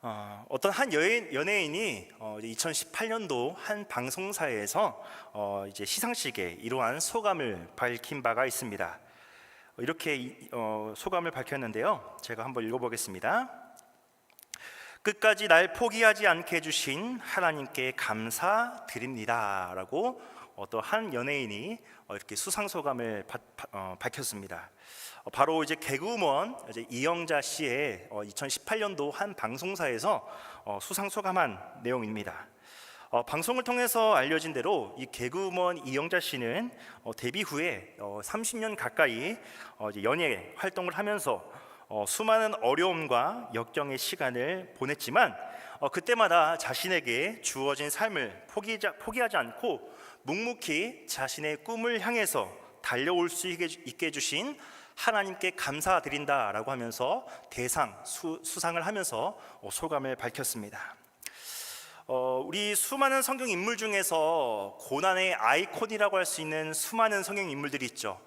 어떤 한 연예인이 2018년도 한 방송사에서 이제 시상식에 이러한 소감을 밝힌 바가 있습니다. 이렇게 소감을 밝혔는데요. 제가 한번 읽어보겠습니다. 끝까지 날 포기하지 않게 해주신 하나님께 감사드립니다 라고 또 한 연예인이 이렇게 수상소감을 밝혔습니다. 바로 이제 개그우먼 이영자 씨의 2018년도 한 방송사에서 수상소감한 내용입니다. 방송을 통해서 알려진 대로 이 개그우먼 이영자 씨는 데뷔 후에 30년 가까이 연예 활동을 하면서 수많은 어려움과 역경의 시간을 보냈지만 그때마다 자신에게 주어진 삶을 포기하지 않고 묵묵히 자신의 꿈을 향해서 달려올 수 있게 해주신 하나님께 감사드린다라고 하면서 수상을 하면서 소감을 밝혔습니다. 우리 수많은 성경 인물 중에서 고난의 아이콘이라고 할 수 있는 수많은 성경 인물들이 있죠.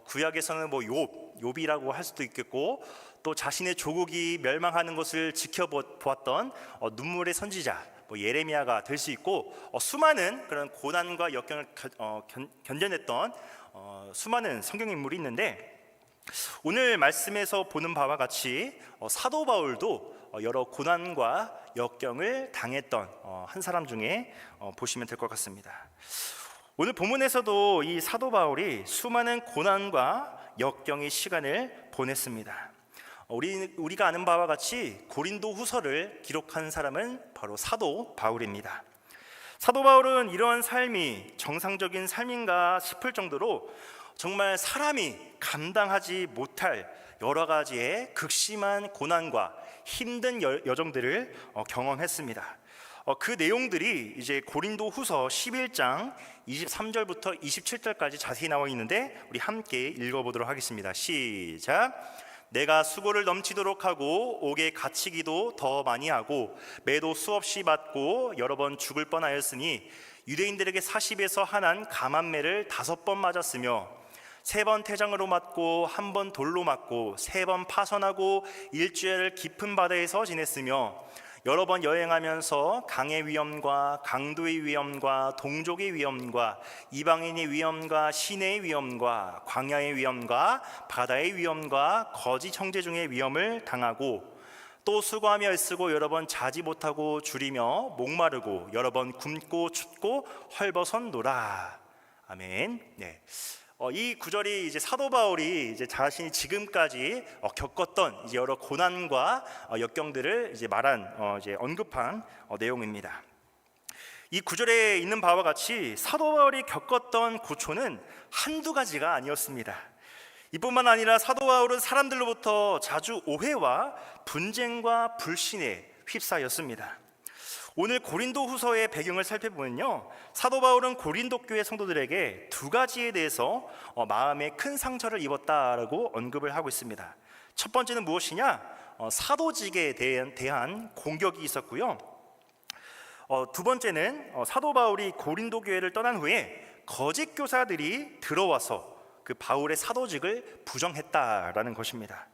구약에서는 욥이라고 할 수도 있겠고, 또 자신의 조국이 멸망하는 것을 지켜보았던 눈물의 선지자 예레미야가 될 수 있고, 수많은 그런 고난과 역경을 견뎌냈던 수많은 성경 인물이 있는데, 오늘 말씀에서 보는 바와 같이 사도 바울도 여러 고난과 역경을 당했던 한 사람 중에 보시면 될 것 같습니다. 오늘 본문에서도 이 사도 바울이 수많은 고난과 역경의 시간을 보냈습니다. 우리가 아는 바와 같이 고린도 후서를 기록한 사람은 바로 사도 바울입니다. 사도 바울은 이러한 삶이 정상적인 삶인가 싶을 정도로 정말 사람이 감당하지 못할 여러 가지의 극심한 고난과 힘든 여정들을 경험했습니다. 그 내용들이 이제 고린도 후서 11장 23절부터 27절까지 자세히 나와 있는데, 우리 함께 읽어보도록 하겠습니다. 시작. 내가 수고를 넘치도록 하고 옥에 갇히기도 더 많이 하고 매도 수없이 맞고 여러 번 죽을 뻔하였으니 유대인들에게 40에서 한한 감한매를 5번 맞았으며 3번 태장으로 맞고 1번 돌로 맞고 3번 파선하고 일주일을 깊은 바다에서 지냈으며 여러 번 여행하면서 강의 위험과 강도의 위험과 동족의 위험과 이방인의 위험과 시내의 위험과 광야의 위험과 바다의 위험과 거짓 형제 중의 위험을 당하고, 또 수고하며 애쓰고 여러 번 자지 못하고 줄이며 목마르고 여러 번 굶고 춥고 헐벗었노라. 아멘. 네. 이 구절이 이제 사도 바울이 이제 자신이 지금까지 겪었던 이제 여러 고난과 역경들을 이제 언급한 내용입니다. 이 구절에 있는 바와 같이 사도 바울이 겪었던 고초는 한두 가지가 아니었습니다. 이뿐만 아니라 사도 바울은 사람들로부터 자주 오해와 분쟁과 불신에 휩싸였습니다. 오늘 고린도 후서의 배경을 살펴보면요, 사도 바울은 고린도 교회 성도들에게 두 가지에 대해서 마음에 큰 상처를 입었다라고 언급을 하고 있습니다. 첫 번째는 무엇이냐? 사도직에 대한 공격이 있었고요. 두 번째는 사도 바울이 고린도 교회를 떠난 후에 거짓 교사들이 들어와서 그 바울의 사도직을 부정했다라는 것입니다.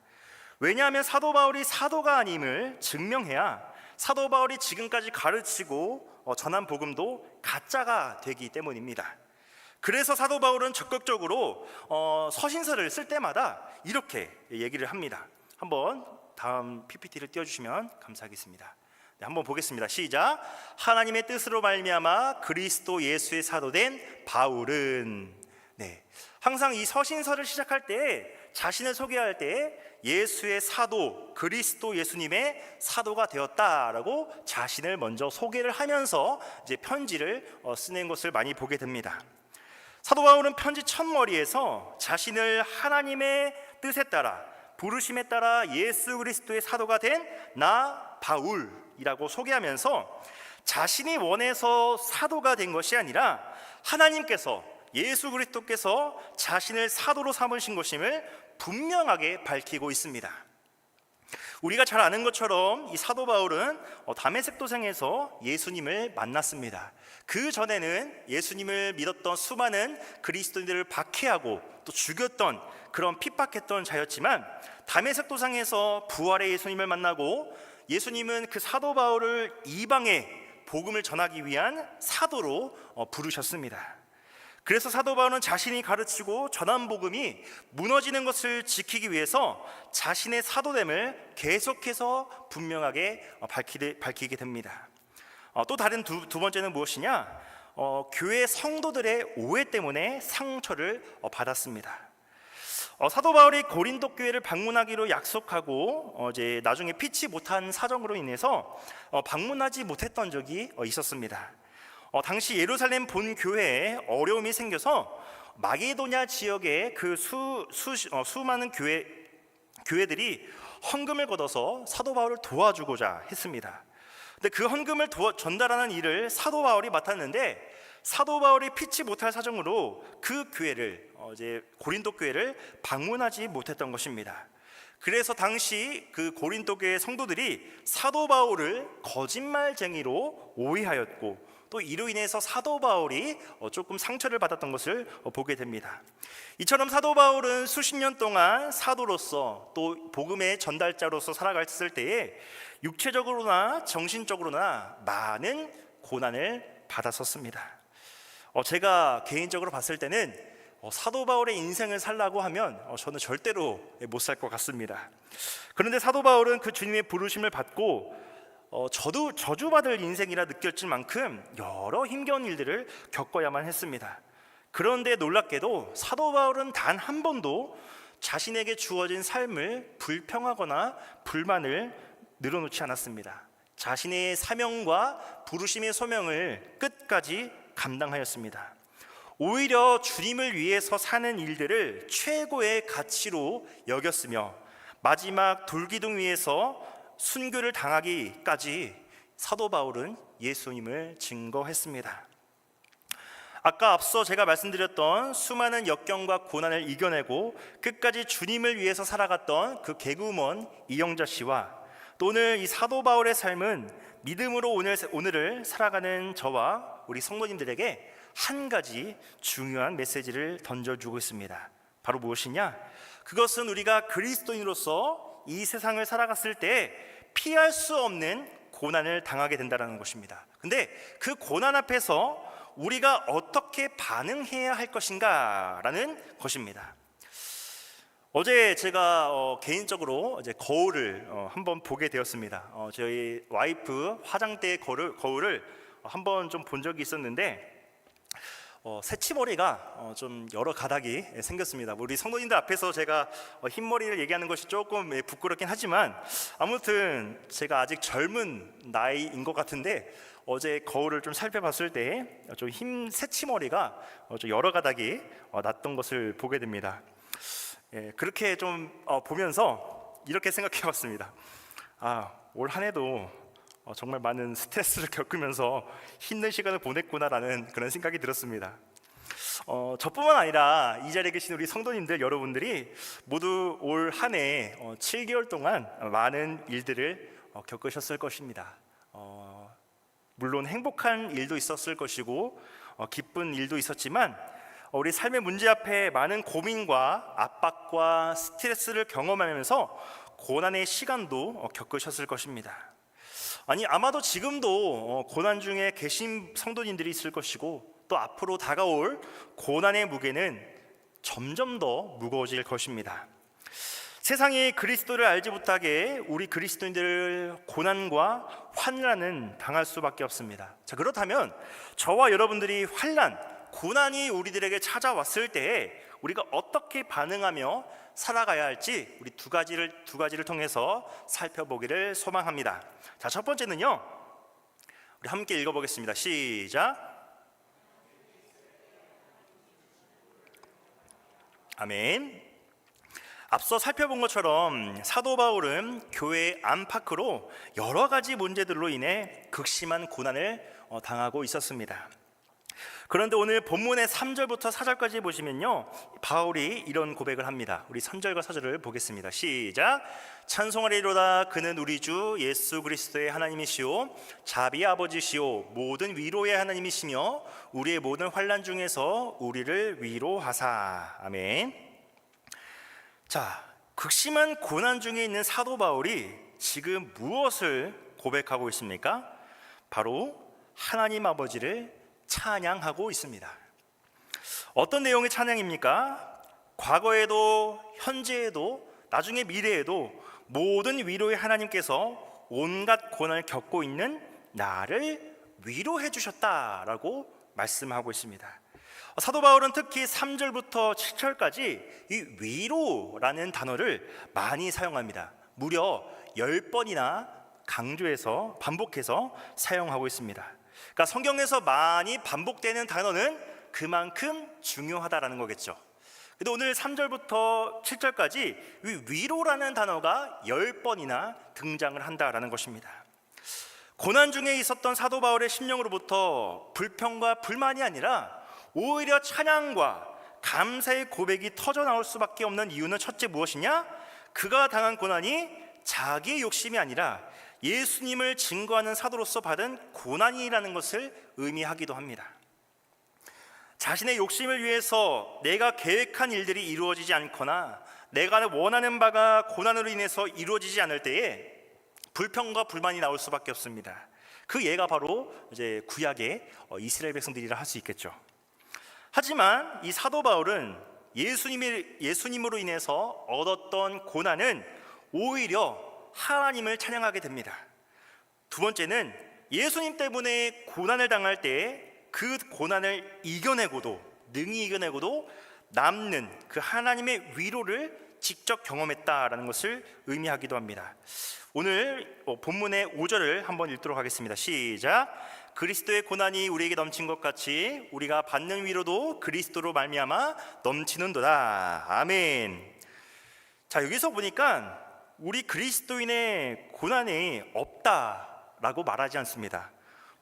왜냐하면 사도 바울이 사도가 아님을 증명해야 사도 바울이 지금까지 가르치고 전한 복음도 가짜가 되기 때문입니다. 그래서 사도 바울은 적극적으로 서신서를 쓸 때마다 이렇게 얘기를 합니다. 한번 다음 PPT를 띄워주시면 감사하겠습니다. 네, 한번 보겠습니다. 시작. 하나님의 뜻으로 말미암아 그리스도 예수의 사도된 바울은, 네, 항상 이 서신서를 시작할 때 자신을 소개할 때 예수의 사도, 그리스도 예수님의 사도가 되었다라고 자신을 먼저 소개를 하면서 이제 편지를 쓰는 것을 많이 보게 됩니다. 사도 바울은 편지 첫머리에서 자신을 하나님의 뜻에 따라 부르심에 따라 예수 그리스도의 사도가 된 나 바울이라고 소개하면서 자신이 원해서 사도가 된 것이 아니라 하나님께서, 예수 그리스도께서 자신을 사도로 삼으신 것임을 분명하게 밝히고 있습니다. 우리가 잘 아는 것처럼 이 사도 바울은 다메섹 도상에서 예수님을 만났습니다. 그 전에는 예수님을 믿었던 수많은 그리스도인들을 박해하고 또 죽였던 그런 핍박했던 자였지만, 다메섹 도상에서 부활의 예수님을 만나고 예수님은 그 사도 바울을 이방에 복음을 전하기 위한 사도로 부르셨습니다. 그래서 사도 바울은 자신이 가르치고 전한 복음이 무너지는 것을 지키기 위해서 자신의 사도됨을 계속해서 분명하게 밝히게 됩니다. 또 다른 두 번째는 무엇이냐? 교회 성도들의 오해 때문에 상처를 받았습니다. 사도 바울이 고린도 교회를 방문하기로 약속하고 이제 나중에 피치 못한 사정으로 인해서 방문하지 못했던 적이 있었습니다. 당시 예루살렘 본 교회에 어려움이 생겨서 마게도냐 지역의 그 수많은 교회들이 헌금을 걷어서 사도 바울을 도와주고자 했습니다. 근데 그 헌금을 전달하는 일을 사도 바울이 맡았는데 사도 바울이 피치 못할 사정으로 그 교회를 이제 고린도 교회를 방문하지 못했던 것입니다. 그래서 당시 그 고린도 교회 성도들이 사도 바울을 거짓말쟁이로 오해하였고 또 이로 인해서 사도 바울이 조금 상처를 받았던 것을 보게 됩니다. 이처럼 사도 바울은 수십 년 동안 사도로서 또 복음의 전달자로서 살아갔을 때에 육체적으로나 정신적으로나 많은 고난을 받았었습니다. 제가 개인적으로 봤을 때는 사도 바울의 인생을 살라고 하면 저는 절대로 못 살 것 같습니다. 그런데 사도 바울은 그 주님의 부르심을 받고 저도 저주받을 인생이라 느꼈을 만큼 여러 힘겨운 일들을 겪어야만 했습니다. 그런데 놀랍게도 사도 바울은 단 한 번도 자신에게 주어진 삶을 불평하거나 불만을 늘어놓지 않았습니다. 자신의 사명과 부르심의 소명을 끝까지 감당하였습니다. 오히려 주님을 위해서 사는 일들을 최고의 가치로 여겼으며 마지막 돌기둥 위에서 순교를 당하기까지 사도 바울은 예수님을 증거했습니다. 아까 앞서 제가 말씀드렸던 수많은 역경과 고난을 이겨내고 끝까지 주님을 위해서 살아갔던 그 개구먼 이영자 씨와 또 오늘 이 사도 바울의 삶은 믿음으로 오늘을 살아가는 저와 우리 성도님들에게 한 가지 중요한 메시지를 던져주고 있습니다. 바로 무엇이냐? 그것은 우리가 그리스도인으로서 이 세상을 살아갔을 때 피할 수 없는 고난을 당하게 된다는 것입니다. 근데 그 고난 앞에서 우리가 어떻게 반응해야 할 것인가 라는 것입니다. 어제 제가 개인적으로 이제 거울을 한번 보게 되었습니다. 저희 와이프 화장대 거울을 한번 좀 본 적이 있었는데 새치머리가 좀 여러 가닥이 생겼습니다. 우리 성도님들 앞에서 제가 흰머리를 얘기하는 것이 조금 부끄럽긴 하지만 아무튼 제가 아직 젊은 나이인 것 같은데 어제 거울을 좀 살펴봤을 때 좀 흰 새치머리가 좀 여러 가닥이 났던 것을 보게 됩니다. 그렇게 좀 보면서 이렇게 생각해봤습니다. 올 한 해도 정말 많은 스트레스를 겪으면서 힘든 시간을 보냈구나라는 그런 생각이 들었습니다. 저뿐만 아니라 이 자리에 계신 우리 성도님들 여러분들이 모두 올 한 해 7개월 동안 많은 일들을 겪으셨을 것입니다. 물론 행복한 일도 있었을 것이고 기쁜 일도 있었지만 우리 삶의 문제 앞에 많은 고민과 압박과 스트레스를 경험하면서 고난의 시간도 겪으셨을 것입니다. 아마도 지금도 고난 중에 계신 성도님들이 있을 것이고 또 앞으로 다가올 고난의 무게는 점점 더 무거워질 것입니다. 세상이 그리스도를 알지 못하게 우리 그리스도인들을 고난과 환난은 당할 수밖에 없습니다. 자, 그렇다면 저와 여러분들이 환난, 고난이 우리들에게 찾아왔을 때에 우리가 어떻게 반응하며 살아가야 할지 우리 두 가지를 통해서 살펴보기를 소망합니다. 자, 첫 번째는요, 우리 함께 읽어보겠습니다. 시작. 아멘. 앞서 살펴본 것처럼 사도 바울은 교회 안팎으로 여러 가지 문제들로 인해 극심한 고난을 당하고 있었습니다. 그런데 오늘 본문의 3절부터 4절까지 보시면요, 바울이 이런 고백을 합니다. 우리 3절과 4절을 보겠습니다. 시작. 찬송하리로다. 그는 우리 주 예수 그리스도의 하나님이시오 자비의 아버지시오 모든 위로의 하나님이시며 우리의 모든 환난 중에서 우리를 위로하사. 아멘. 자, 극심한 고난 중에 있는 사도 바울이 지금 무엇을 고백하고 있습니까? 바로 하나님 아버지를 찬양하고 있습니다. 어떤 내용의 찬양입니까? 과거에도 현재에도 나중에 미래에도 모든 위로의 하나님께서 온갖 고난을 겪고 있는 나를 위로해 주셨다라고 말씀하고 있습니다. 사도 바울은 특히 3절부터 7절까지 이 위로라는 단어를 많이 사용합니다. 무려 10번이나 강조해서 반복해서 사용하고 있습니다. 그러니까 성경에서 많이 반복되는 단어는 그만큼 중요하다라는 거겠죠. 근데 오늘 3절부터 7절까지 위로라는 단어가 10번이나 등장을 한다라는 것입니다. 고난 중에 있었던 사도 바울의 심령으로부터 불평과 불만이 아니라 오히려 찬양과 감사의 고백이 터져 나올 수밖에 없는 이유는 첫째 무엇이냐? 그가 당한 고난이 자기의 욕심이 아니라 예수님을 증거하는 사도로서 받은 고난이라는 것을 의미하기도 합니다. 자신의 욕심을 위해서 내가 계획한 일들이 이루어지지 않거나 내가 원하는 바가 고난으로 인해서 이루어지지 않을 때에 불평과 불만이 나올 수밖에 없습니다. 그 예가 바로 이제 구약의 이스라엘 백성들이라 할 수 있겠죠. 하지만 이 사도 바울은 예수님으로 인해서 얻었던 고난은 오히려 하나님을 찬양하게 됩니다. 두 번째는 예수님 때문에 고난을 당할 때 그 고난을 능히 이겨내고도 남는 그 하나님의 위로를 직접 경험했다라는 것을 의미하기도 합니다. 오늘 본문의 5절을 한번 읽도록 하겠습니다. 시작. 그리스도의 고난이 우리에게 넘친 것 같이 우리가 받는 위로도 그리스도로 말미암아 넘치는도다. 아멘. 자, 여기서 보니까 우리 그리스도인의 고난이 없다라고 말하지 않습니다.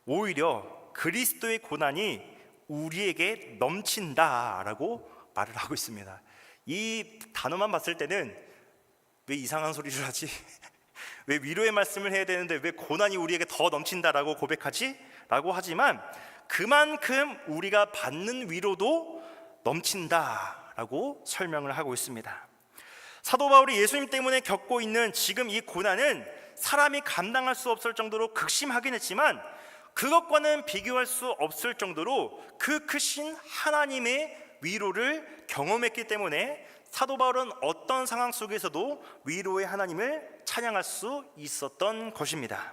오히려 그리스도의 고난이 우리에게 넘친다라고 말을 하고 있습니다. 이 단어만 봤을 때는 왜 이상한 소리를 하지? 왜 위로의 말씀을 해야 되는데 왜 고난이 우리에게 더 넘친다라고 고백하지? 라고 하지만 그만큼 우리가 받는 위로도 넘친다라고 설명을 하고 있습니다. 사도 바울이 예수님 때문에 겪고 있는 지금 이 고난은 사람이 감당할 수 없을 정도로 극심하긴 했지만 그것과는 비교할 수 없을 정도로 그 크신 하나님의 위로를 경험했기 때문에 사도 바울은 어떤 상황 속에서도 위로의 하나님을 찬양할 수 있었던 것입니다.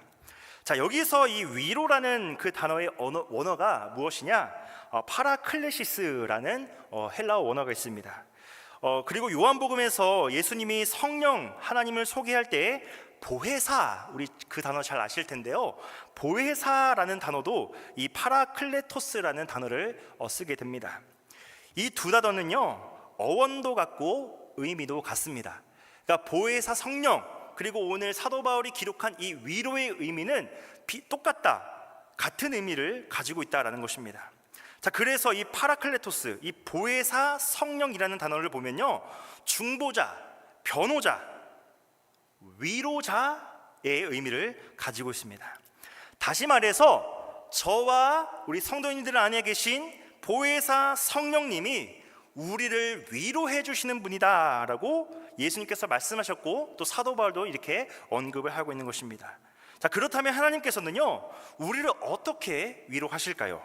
자, 여기서 이 위로라는 그 단어의 원어가 무엇이냐? 파라클레시스라는 헬라어 원어가 있습니다. 그리고 요한복음에서 예수님이 성령 하나님을 소개할 때 보혜사, 우리 그 단어 잘 아실 텐데요, 보혜사라는 단어도 이 파라클레토스라는 단어를 쓰게 됩니다. 이 두 단어는요 어원도 같고 의미도 같습니다. 그러니까 보혜사 성령, 그리고 오늘 사도 바울이 기록한 이 위로의 의미는 똑같다, 같은 의미를 가지고 있다라는 것입니다. 자, 그래서 이 파라클레토스, 이 보혜사 성령이라는 단어를 보면요 중보자, 변호자, 위로자의 의미를 가지고 있습니다. 다시 말해서 저와 우리 성도님들 안에 계신 보혜사 성령님이 우리를 위로해 주시는 분이다 라고 예수님께서 말씀하셨고 또 사도 바울도 이렇게 언급을 하고 있는 것입니다. 자, 그렇다면 하나님께서는요 우리를 어떻게 위로하실까요?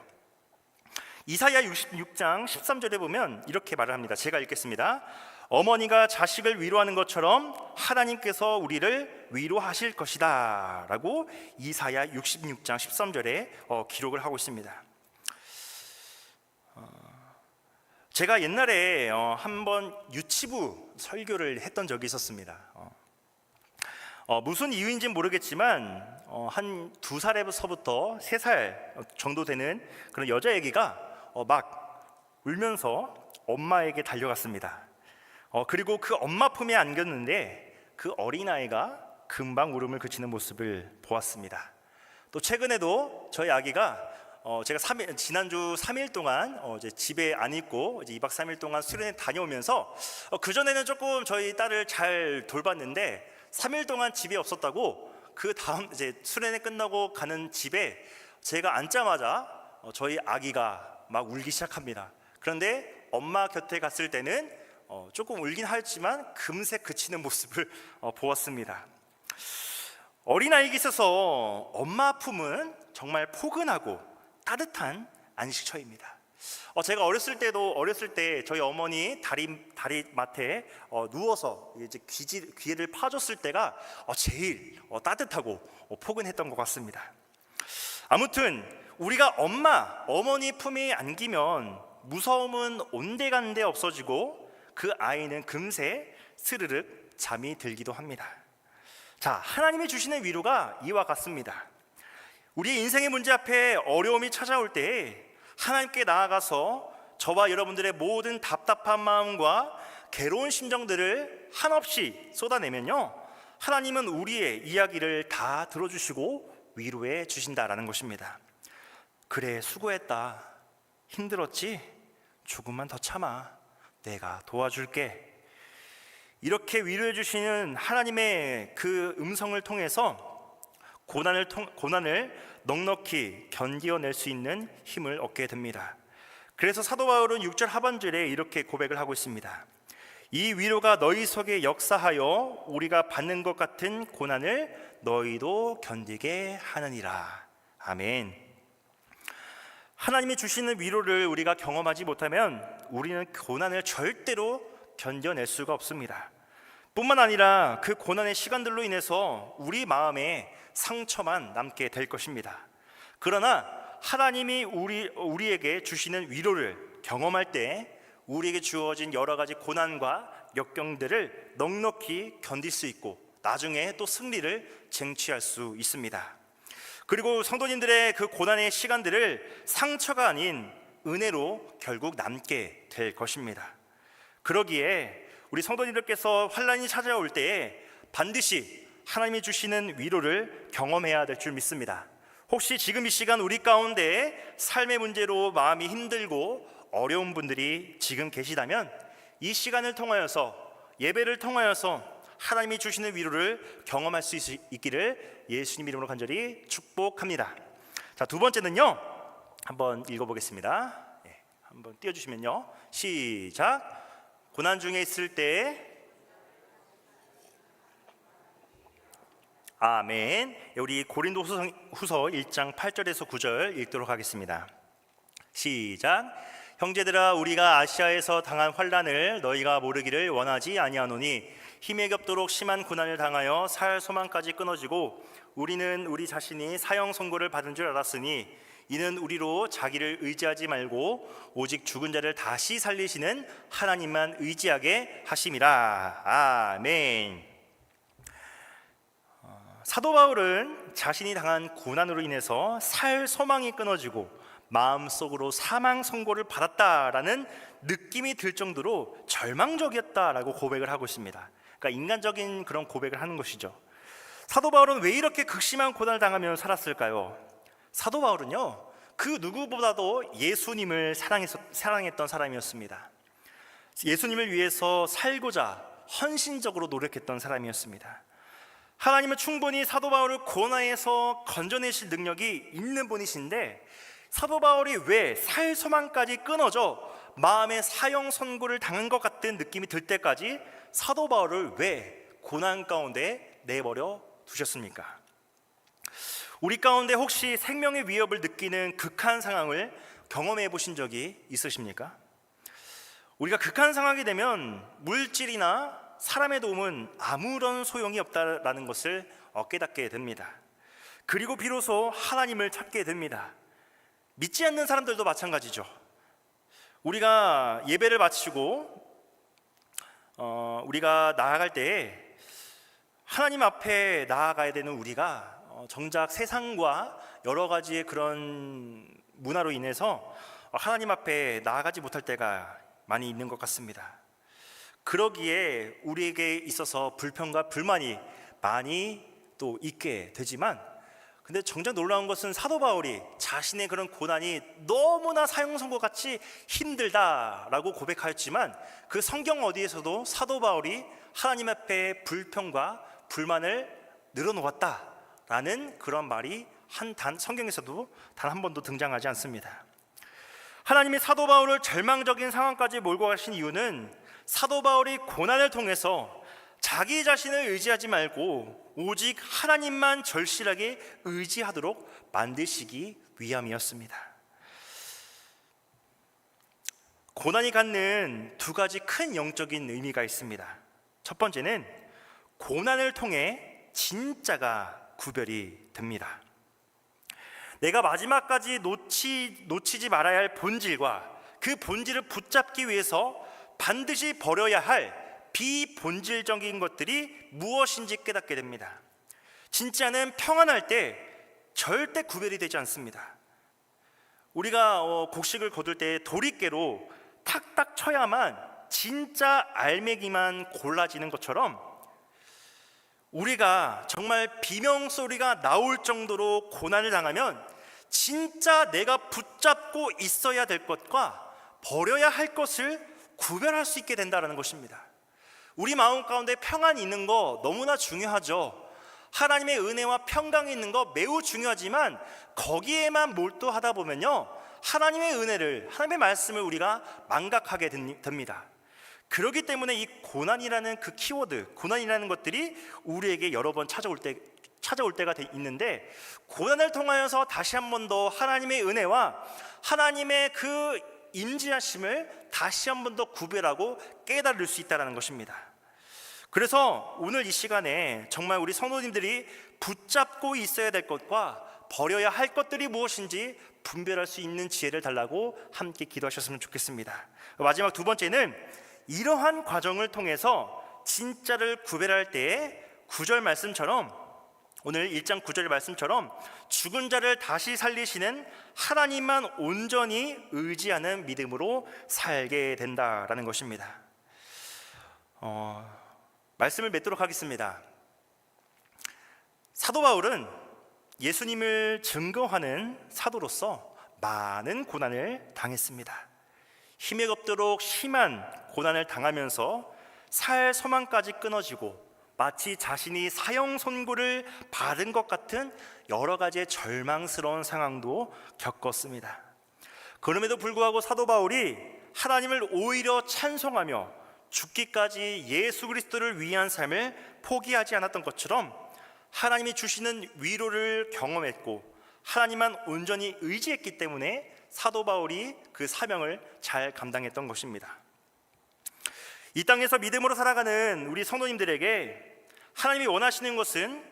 이사야 66장 13절에 보면 이렇게 말을 합니다. 제가 읽겠습니다. 어머니가 자식을 위로하는 것처럼 하나님께서 우리를 위로하실 것이다 라고 이사야 66장 13절에 기록을 하고 있습니다. 제가 옛날에 한번 유치부 설교를 했던 적이 있었습니다. 무슨 이유인지는 모르겠지만 한 2살에서부터 3살 정도 되는 그런 여자애기가 막 울면서 엄마에게 달려갔습니다. 그리고 그 엄마 품에 안겼는데 그 어린아이가 금방 울음을 그치는 모습을 보았습니다. 또 최근에도 저희 아기가 제가 지난주 3일 동안 이제 집에 안 있고 이제 2박 3일 동안 수련회 다녀오면서 그전에는 조금 저희 딸을 잘 돌봤는데 3일 동안 집에 없었다고 그 다음 이제 수련회 끝나고 가는 집에 제가 앉자마자 저희 아기가 막 울기 시작합니다. 그런데 엄마 곁에 갔을 때는 조금 울긴 하였지만 금세 그치는 모습을 보았습니다. 어린아이에게 있어서 엄마 품은 정말 포근하고 따뜻한 안식처입니다. 제가 어렸을 때 저희 어머니 다리맡에 누워서 이제 귀를 파줬을 때가 제일 따뜻하고 포근했던 것 같습니다. 아무튼 우리가 어머니 품에 안기면 무서움은 온데간데 없어지고 그 아이는 금세 스르륵 잠이 들기도 합니다. 자, 하나님이 주시는 위로가 이와 같습니다. 우리의 인생의 문제 앞에 어려움이 찾아올 때 하나님께 나아가서 저와 여러분들의 모든 답답한 마음과 괴로운 심정들을 한없이 쏟아내면요, 하나님은 우리의 이야기를 다 들어주시고 위로해 주신다라는 것입니다. 그래, 수고했다. 힘들었지? 조금만 더 참아. 내가 도와줄게. 이렇게 위로해 주시는 하나님의 그 음성을 통해서 고난을 넉넉히 견디어낼 수 있는 힘을 얻게 됩니다. 그래서 사도 바울은 6절 하반절에 이렇게 고백을 하고 있습니다. 이 위로가 너희 속에 역사하여 우리가 받는 것 같은 고난을 너희도 견디게 하느니라. 아멘. 하나님이 주시는 위로를 우리가 경험하지 못하면 우리는 고난을 절대로 견뎌낼 수가 없습니다. 뿐만 아니라 그 고난의 시간들로 인해서 우리 마음에 상처만 남게 될 것입니다. 그러나 하나님이 우리에게 주시는 위로를 경험할 때 우리에게 주어진 여러 가지 고난과 역경들을 넉넉히 견딜 수 있고 나중에 또 승리를 쟁취할 수 있습니다. 그리고 성도님들의 그 고난의 시간들을 상처가 아닌 은혜로 결국 남게 될 것입니다. 그러기에 우리 성도님들께서 환난이 찾아올 때에 반드시 하나님이 주시는 위로를 경험해야 될 줄 믿습니다. 혹시 지금 이 시간 우리 가운데 삶의 문제로 마음이 힘들고 어려운 분들이 지금 계시다면 이 시간을 통하여서, 예배를 통하여서 하나님이 주시는 위로를 경험할 수 있기를 예수님 이름으로 간절히 축복합니다. 자, 두 번째는요, 한번 읽어보겠습니다. 한번 띄워주시면요, 시작. 고난 중에 있을 때, 아멘. 우리 고린도후서 1장 8절에서 9절 읽도록 하겠습니다. 시작. 형제들아, 우리가 아시아에서 당한 환난을 너희가 모르기를 원하지 아니하노니 힘에 겹도록 심한 고난을 당하여 살 소망까지 끊어지고 우리는 우리 자신이 사형 선고를 받은 줄 알았으니 이는 우리로 자기를 의지하지 말고 오직 죽은 자를 다시 살리시는 하나님만 의지하게 하심이라. 아멘. 사도 바울은 자신이 당한 고난으로 인해서 살 소망이 끊어지고 마음속으로 사망 선고를 받았다라는 느낌이 들 정도로 절망적이었다라고 고백을 하고 있습니다. 그러니까 인간적인 그런 고백을 하는 것이죠. 사도 바울은 왜 이렇게 극심한 고난을 당하며 살았을까요? 사도 바울은요, 그 누구보다도 예수님을 사랑했던 사람이었습니다. 예수님을 위해서 살고자 헌신적으로 노력했던 사람이었습니다. 하나님은 충분히 사도 바울을 고난에서 건져내실 능력이 있는 분이신데 사도 바울이 왜 살 소망까지 끊어져 마음의 사형 선고를 당한 것 같은 느낌이 들 때까지 사도 바울을 왜 고난 가운데 내버려 두셨습니까? 우리 가운데 혹시 생명의 위협을 느끼는 극한 상황을 경험해 보신 적이 있으십니까? 우리가 극한 상황이 되면 물질이나 사람의 도움은 아무런 소용이 없다라는 것을 깨닫게 됩니다. 그리고 비로소 하나님을 찾게 됩니다. 믿지 않는 사람들도 마찬가지죠. 우리가 예배를 마치고 우리가 나아갈 때에 하나님 앞에 나아가야 되는 우리가 정작 세상과 여러 가지의 그런 문화로 인해서 하나님 앞에 나아가지 못할 때가 많이 있는 것 같습니다. 그러기에 우리에게 있어서 불평과 불만이 많이 또 있게 되지만, 근데 정작 놀라운 것은 사도 바울이 자신의 그런 고난이 너무나 사형 선고 같이 힘들다라고 고백하였지만 그 성경 어디에서도 사도 바울이 하나님 앞에 불평과 불만을 늘어놓았다라는 그런 말이 성경에서도 단 한 번도 등장하지 않습니다. 하나님이 사도 바울을 절망적인 상황까지 몰고 가신 이유는 사도 바울이 고난을 통해서 자기 자신을 의지하지 말고 오직 하나님만 절실하게 의지하도록 만드시기 위함이었습니다. 고난이 갖는 두 가지 큰 영적인 의미가 있습니다. 첫 번째는 고난을 통해 진짜가 구별이 됩니다. 내가 마지막까지 놓치지 말아야 할 본질과 그 본질을 붙잡기 위해서 반드시 버려야 할 비본질적인 것들이 무엇인지 깨닫게 됩니다. 진짜는 평안할 때 절대 구별이 되지 않습니다. 우리가 곡식을 거둘 때 도리깨로 탁탁 쳐야만 진짜 알맹이만 골라지는 것처럼 우리가 정말 비명소리가 나올 정도로 고난을 당하면 진짜 내가 붙잡고 있어야 될 것과 버려야 할 것을 구별할 수 있게 된다는 것입니다. 우리 마음 가운데 평안이 있는 거 너무나 중요하죠. 하나님의 은혜와 평강이 있는 거 매우 중요하지만 거기에만 몰두하다 보면요, 하나님의 은혜를, 하나님의 말씀을 우리가 망각하게 됩니다. 그렇기 때문에 이 고난이라는 그 키워드, 고난이라는 것들이 우리에게 여러 번 찾아올 때가 있는데, 고난을 통하여서 다시 한 번 더 하나님의 은혜와 하나님의 그 임재하심을 다시 한 번 더 구별하고 깨달을 수 있다는 것입니다. 그래서 오늘 이 시간에 정말 우리 성도님들이 붙잡고 있어야 될 것과 버려야 할 것들이 무엇인지 분별할 수 있는 지혜를 달라고 함께 기도하셨으면 좋겠습니다. 마지막 두 번째는 이러한 과정을 통해서 진짜를 구별할 때에 9절 말씀처럼, 오늘 1장 9절 말씀처럼 죽은 자를 다시 살리시는 하나님만 온전히 의지하는 믿음으로 살게 된다라는 것입니다. 말씀을 맺도록 하겠습니다. 사도 바울은 예수님을 증거하는 사도로서 많은 고난을 당했습니다. 힘에 없도록 심한 고난을 당하면서 살 소망까지 끊어지고 마치 자신이 사형 선고를 받은 것 같은 여러 가지의 절망스러운 상황도 겪었습니다. 그럼에도 불구하고 사도 바울이 하나님을 오히려 찬송하며 죽기까지 예수 그리스도를 위한 삶을 포기하지 않았던 것처럼 하나님이 주시는 위로를 경험했고 하나님만 온전히 의지했기 때문에 사도 바울이 그 사명을 잘 감당했던 것입니다. 이 땅에서 믿음으로 살아가는 우리 성도님들에게 하나님이 원하시는 것은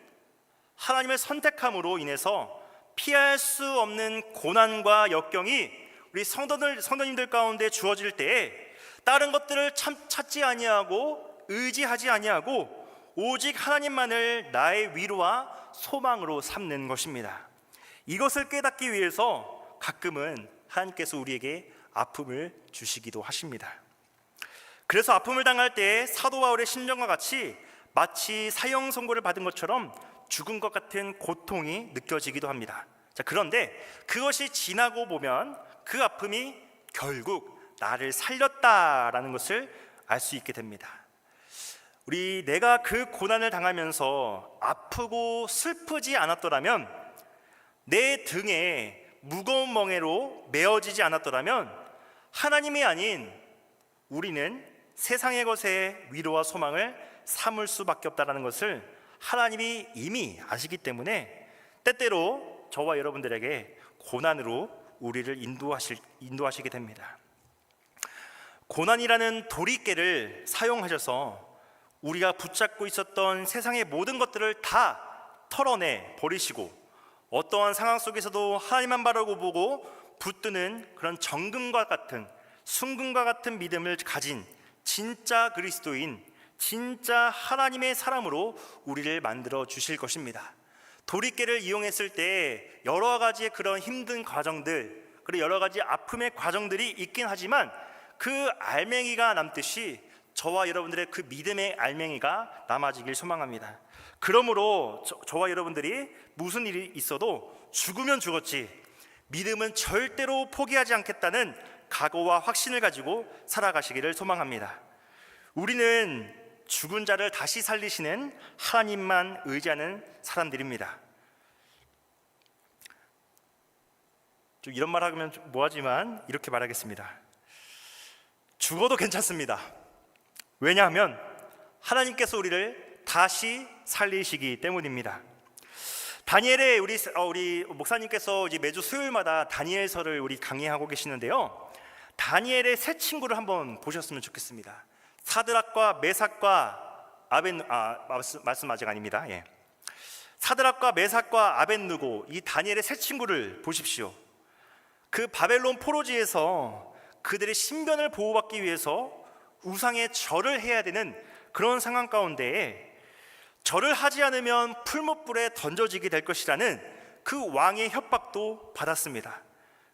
하나님의 선택함으로 인해서 피할 수 없는 고난과 역경이 우리 성도님들 가운데 주어질 때에 다른 것들을 찾지 아니하고 의지하지 아니하고 오직 하나님만을 나의 위로와 소망으로 삼는 것입니다. 이것을 깨닫기 위해서 가끔은 하나님께서 우리에게 아픔을 주시기도 하십니다. 그래서 아픔을 당할 때 사도 바울의 심정과 같이 마치 사형 선고를 받은 것처럼 죽은 것 같은 고통이 느껴지기도 합니다. 그런데 그것이 지나고 보면 그 아픔이 결국 나를 살렸다라는 것을 알 수 있게 됩니다. 내가 그 고난을 당하면서 아프고 슬프지 않았더라면, 내 등에 무거운 멍에로 메어지지 않았더라면 하나님이 아닌 우리는 세상의 것에 위로와 소망을 삼을 수밖에 없다는 것을 하나님이 이미 아시기 때문에 때때로 저와 여러분들에게 고난으로 우리를 인도하시게 됩니다. 고난이라는 도리깨를 사용하셔서 우리가 붙잡고 있었던 세상의 모든 것들을 다 털어내 버리시고 어떠한 상황 속에서도 하나님만 바라고 보고 붙드는 그런 정금과 같은, 순금과 같은 믿음을 가진 진짜 그리스도인, 진짜 하나님의 사람으로 우리를 만들어 주실 것입니다. 도리깨를 이용했을 때 여러 가지의 그런 힘든 과정들, 그리고 여러 가지 아픔의 과정들이 있긴 하지만 그 알맹이가 남듯이 저와 여러분들의 그 믿음의 알맹이가 남아지길 소망합니다. 그러므로 저와 여러분들이 무슨 일이 있어도 죽으면 죽었지 믿음은 절대로 포기하지 않겠다는 각오와 확신을 가지고 살아가시기를 소망합니다. 우리는 죽은 자를 다시 살리시는 하나님만 의지하는 사람들입니다. 좀 이런 말 하면 뭐하지만 이렇게 말하겠습니다. 죽어도 괜찮습니다. 왜냐하면 하나님께서 우리를 다시 살리시기 때문입니다. 다니엘의 우리 목사님께서 이제 매주 수요일마다 다니엘서를 우리 강의하고 계시는데요. 다니엘의 세 친구를 한번 보셨으면 좋겠습니다. 사드락과 메삭과 말씀 아직 아닙니다. 예. 사드락과 메삭과 아벳느고, 이 다니엘의 세 친구를 보십시오. 그 바벨론 포로지에서 그들의 신변을 보호받기 위해서 우상에 절을 해야 되는 그런 상황 가운데에 절을 하지 않으면 풀무불에 던져지게 될 것이라는 그 왕의 협박도 받았습니다.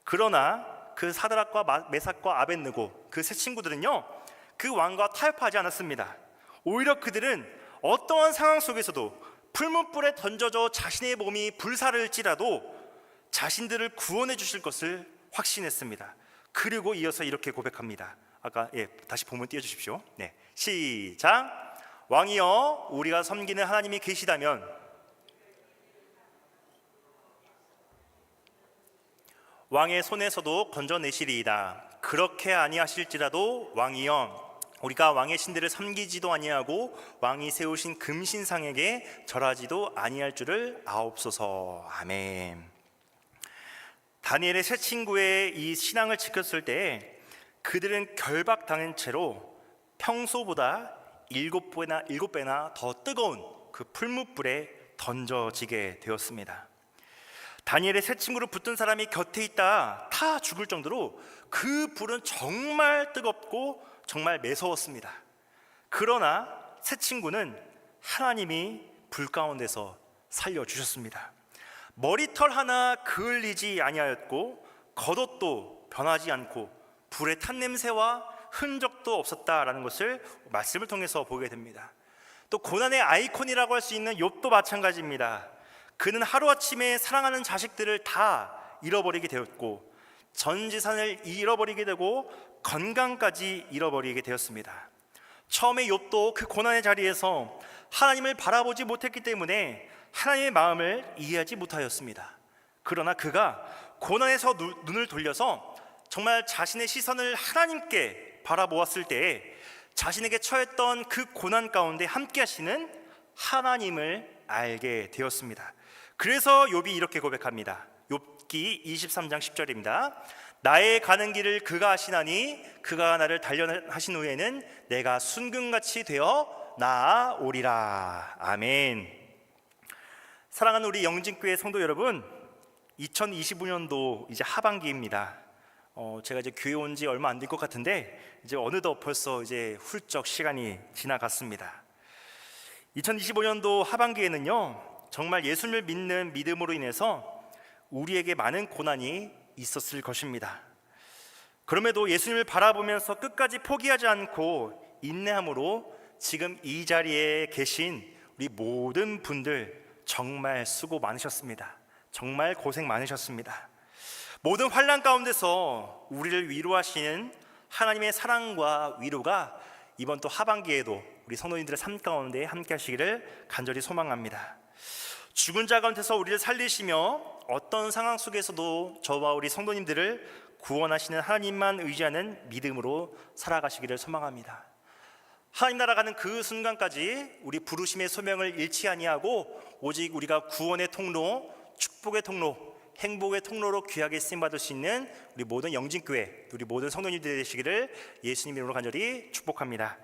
그러나 그 사드락과 메삭과 아벳느고, 그 세 친구들은요, 그 왕과 타협하지 않았습니다. 오히려 그들은 어떠한 상황 속에서도 풀무불에 던져져 자신의 몸이 불살을지라도 자신들을 구원해 주실 것을 확신했습니다. 그리고 이어서 이렇게 고백합니다. 다시 본문 띄워주십시오. 네, 시작. 왕이여, 우리가 섬기는 하나님이 계시다면 왕의 손에서도 건져내시리이다. 그렇게 아니하실지라도 왕이여, 우리가 왕의 신들을 섬기지도 아니하고 왕이 세우신 금신상에게 절하지도 아니할 줄을 아옵소서. 아멘. 다니엘의 세 친구의 이 신앙을 지켰을 때 그들은 결박당한 채로 평소보다 7배나 더 뜨거운 그 풀무불에 던져지게 되었습니다. 다니엘의 세 친구를 붙든 사람이 곁에 있다 타 죽을 정도로 그 불은 정말 뜨겁고 정말 매서웠습니다. 그러나 세 친구는 하나님이 불 가운데서 살려주셨습니다. 머리털 하나 그을리지 아니하였고 겉옷도 변하지 않고 불의 탄 냄새와 흔적도 없었다라는 것을 말씀을 통해서 보게 됩니다. 또 고난의 아이콘이라고 할 수 있는 욥도 마찬가지입니다. 그는 하루아침에 사랑하는 자식들을 다 잃어버리게 되었고 전 재산을 잃어버리게 되고 건강까지 잃어버리게 되었습니다. 처음에 욥도 그 고난의 자리에서 하나님을 바라보지 못했기 때문에 하나님의 마음을 이해하지 못하였습니다. 그러나 그가 고난에서 눈을 돌려서 정말 자신의 시선을 하나님께 바라보았을 때에 자신에게 처했던 그 고난 가운데 함께 하시는 하나님을 알게 되었습니다. 그래서 욥이 이렇게 고백합니다. 욥기 23장 10절입니다. 나의 가는 길을 그가 아시나니 그가 나를 단련하신 후에는 내가 순금같이 되어 나아오리라. 아멘. 사랑하는 우리 영진교회 성도 여러분, 2025년도 이제 하반기입니다. 제가 이제 교회 온 지 얼마 안 된 것 같은데 이제 어느덧 벌써 이제 훌쩍 시간이 지나갔습니다. 2025년도 하반기에는요, 정말 예수님을 믿는 믿음으로 인해서 우리에게 많은 고난이 있었을 것입니다. 그럼에도 예수님을 바라보면서 끝까지 포기하지 않고 인내함으로 지금 이 자리에 계신 우리 모든 분들 정말 수고 많으셨습니다. 정말 고생 많으셨습니다. 모든 환난 가운데서 우리를 위로하시는 하나님의 사랑과 위로가 이번 또 하반기에도 우리 성도님들의 삶 가운데 함께 하시기를 간절히 소망합니다. 죽은 자 가운데서 우리를 살리시며 어떤 상황 속에서도 저와 우리 성도님들을 구원하시는 하나님만 의지하는 믿음으로 살아가시기를 소망합니다. 하나님 나라 가는 그 순간까지 우리 부르심의 소명을 잃지 아니하고 오직 우리가 구원의 통로, 축복의 통로, 행복의 통로로 귀하게 쓰임받을 수 있는 우리 모든 영진교회, 우리 모든 성도님들 되시기를 예수님 이름으로 간절히 축복합니다.